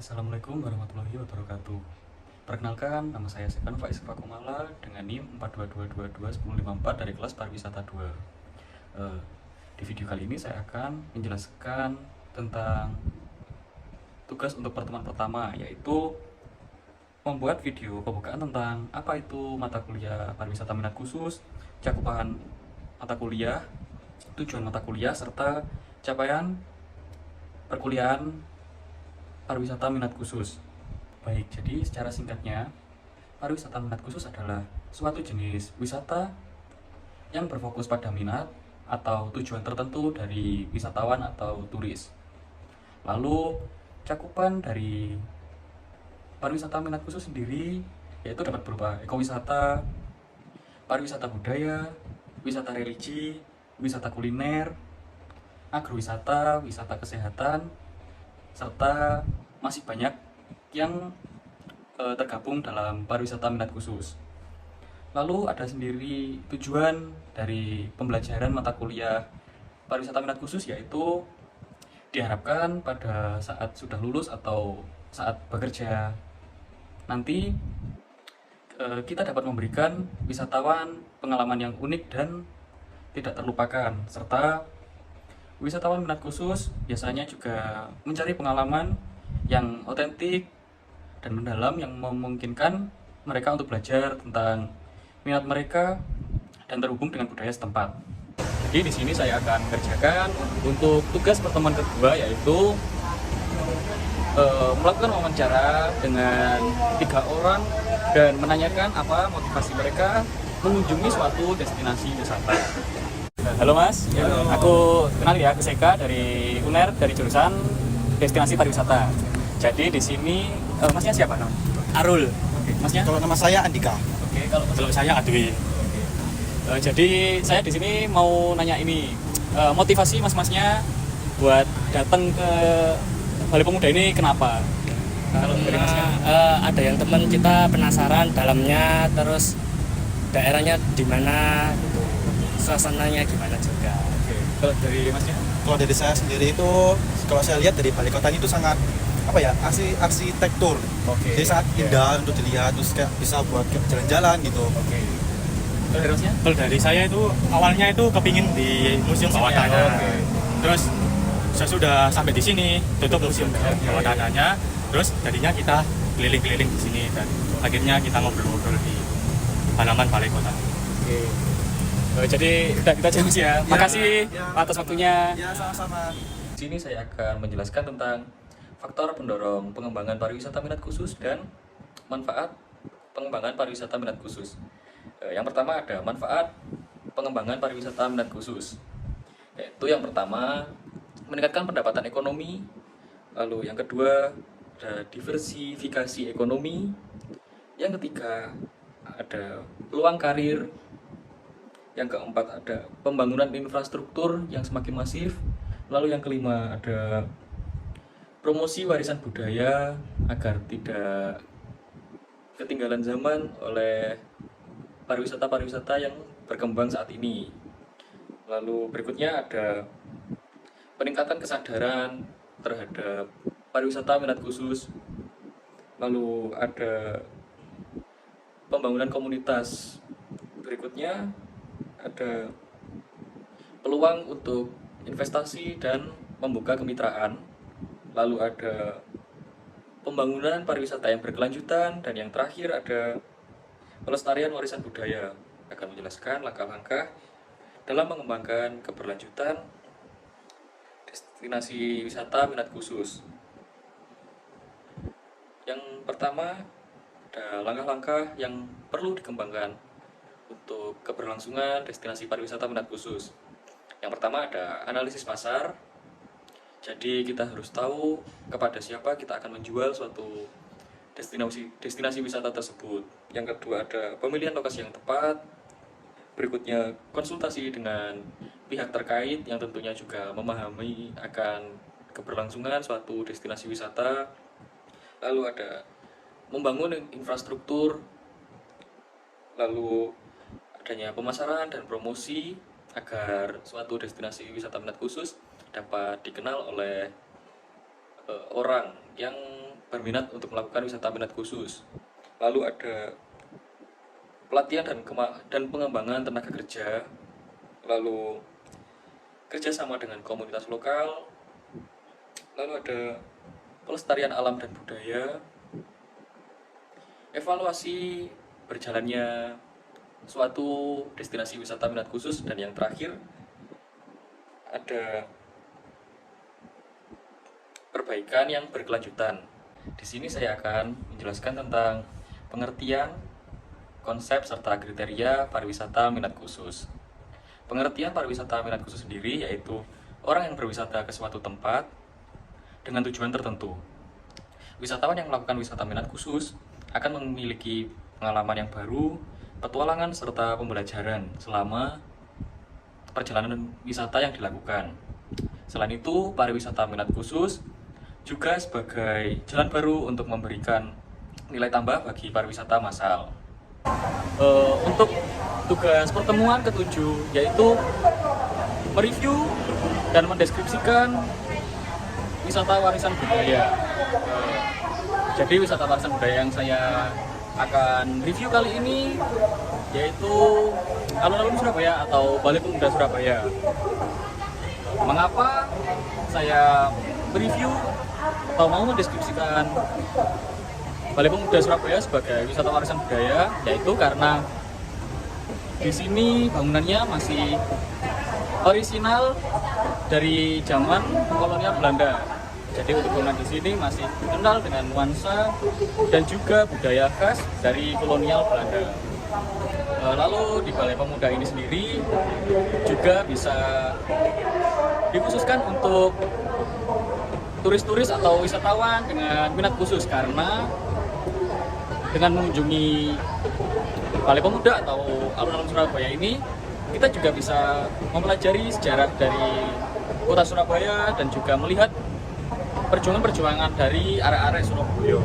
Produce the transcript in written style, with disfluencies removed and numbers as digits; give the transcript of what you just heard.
Assalamualaikum warahmatullahi wabarakatuh. Perkenalkan, nama saya Sekan Faiz Fakumala dengan NIM 422221054 dari kelas Pariwisata 2. Di video kali ini saya akan menjelaskan tentang tugas untuk pertemuan pertama, yaitu membuat video pembukaan tentang apa itu mata kuliah pariwisata minat khusus, cakupan mata kuliah, tujuan mata kuliah, serta capaian perkuliahan pariwisata minat khusus. Baik, jadi secara singkatnya, pariwisata minat khusus adalah suatu jenis wisata yang berfokus pada minat atau tujuan tertentu dari wisatawan atau turis. Lalu, cakupan dari pariwisata minat khusus sendiri yaitu dapat berupa ekowisata, pariwisata budaya, wisata religi, wisata kuliner, agrowisata, wisata kesehatan, serta masih banyak yang tergabung dalam pariwisata minat khusus. Lalu ada sendiri tujuan dari pembelajaran mata kuliah pariwisata minat khusus, yaitu diharapkan pada saat sudah lulus atau saat bekerja nanti kita dapat memberikan wisatawan pengalaman yang unik dan tidak terlupakan, serta wisatawan minat khusus biasanya juga mencari pengalaman yang otentik dan mendalam yang memungkinkan mereka untuk belajar tentang minat mereka dan terhubung dengan budaya setempat. Jadi di sini saya akan kerjakan untuk tugas pertemuan kedua, yaitu melakukan wawancara dengan 3 orang dan menanyakan apa motivasi mereka mengunjungi suatu destinasi wisata. Halo Mas, aku kenal ya, aku Seka dari UNER, dari jurusan Destinasi Pariwisata. Jadi di sini Masnya siapa namanya? Arul. Oke, Masnya? Kalau nama saya Andika. Oke, kalau Saya Adwi. jadi saya di sini mau nanya ini motivasi mas-masnya buat datang ke Balai Pemuda ini kenapa? Kalau dari Masnya? Ada yang teman kita penasaran dalamnya, terus daerahnya di mana gitu, suasananya gimana juga. Oke, kalau dari Masnya? Kalau dari saya sendiri itu, kalau saya lihat dari balai kota itu sangat arsitektur. Oke. Jadi sangat indah untuk dilihat, terus kayak bisa buat jalan-jalan gitu. Oke. Kalau dari Masnya? Kalau dari saya itu awalnya itu kepingin di museum bawah tanah. Oke. Terus sesudah sampai di sini tutup museum bawah tanahnya. Terus jadinya kita keliling-keliling di sini dan akhirnya kita ngobrol-ngobrol di halaman balai kota. Oke. Jadi udah kita aja Mas ya. Makasih atas waktunya. Ya, sama-sama. Di sini saya akan menjelaskan tentang faktor pendorong pengembangan pariwisata minat khusus dan manfaat pengembangan pariwisata minat khusus. Yang pertama ada manfaat pengembangan pariwisata minat khusus. Yaitu yang pertama, meningkatkan pendapatan ekonomi. Lalu yang kedua, ada diversifikasi ekonomi. Yang ketiga, ada peluang karir. Yang keempat, ada pembangunan infrastruktur yang semakin masif. Lalu yang kelima, ada promosi warisan budaya agar tidak ketinggalan zaman oleh pariwisata-pariwisata yang berkembang saat ini. Lalu berikutnya ada peningkatan kesadaran terhadap pariwisata minat khusus. Lalu ada pembangunan komunitas. Berikutnya ada peluang untuk investasi dan membuka kemitraan. Lalu ada pembangunan pariwisata yang berkelanjutan, dan yang terakhir ada pelestarian warisan budaya. Akan menjelaskan langkah-langkah dalam mengembangkan keberlanjutan destinasi wisata minat khusus. Yang pertama, ada langkah-langkah yang perlu dikembangkan untuk keberlangsungan destinasi pariwisata minat khusus. Yang pertama ada analisis pasar. Jadi kita harus tahu kepada siapa kita akan menjual suatu destinasi wisata tersebut. Yang kedua ada pemilihan lokasi yang tepat. Berikutnya konsultasi dengan pihak terkait yang tentunya juga memahami akan keberlangsungan suatu destinasi wisata. Lalu ada membangun infrastruktur. Lalu adanya pemasaran dan promosi agar suatu destinasi wisata minat khusus dapat dikenal oleh orang yang berminat untuk melakukan wisata minat khusus. Lalu ada pelatihan dan pengembangan tenaga kerja, lalu kerjasama dengan komunitas lokal, lalu ada pelestarian alam dan budaya, evaluasi berjalannya suatu destinasi wisata minat khusus, dan yang terakhir ada perbaikan yang berkelanjutan. Di sini saya akan menjelaskan tentang pengertian, konsep, serta kriteria pariwisata minat khusus. Pengertian pariwisata minat khusus sendiri yaitu orang yang berwisata ke suatu tempat dengan tujuan tertentu. Wisatawan yang melakukan wisata minat khusus akan memiliki pengalaman yang baru, petualangan, serta pembelajaran selama perjalanan wisata yang dilakukan. Selain itu, pariwisata minat khusus juga sebagai jalan baru untuk memberikan nilai tambah bagi pariwisata massal. Untuk tugas pertemuan ke-7 yaitu mereview dan mendeskripsikan wisata warisan budaya. Jadi wisata warisan budaya yang saya akan review kali ini yaitu Alun-Alun Surabaya atau Balai Pemuda Surabaya. Mengapa saya mereview atau mau mendeskripsikan Balai Pemuda Surabaya sebagai wisata warisan budaya? Yaitu karena di sini bangunannya masih orisinal dari zaman kolonial Belanda. Jadi untuk bangunan di sini masih dikenal dengan nuansa dan juga budaya khas dari kolonial Belanda. Lalu di Balai Pemuda ini sendiri juga bisa dikhususkan untuk turis-turis atau wisatawan dengan minat khusus, karena dengan mengunjungi Balai Pemuda atau Alun-Alun Surabaya ini kita juga bisa mempelajari sejarah dari kota Surabaya dan juga melihat perjuangan-perjuangan dari arek-arek Surabaya.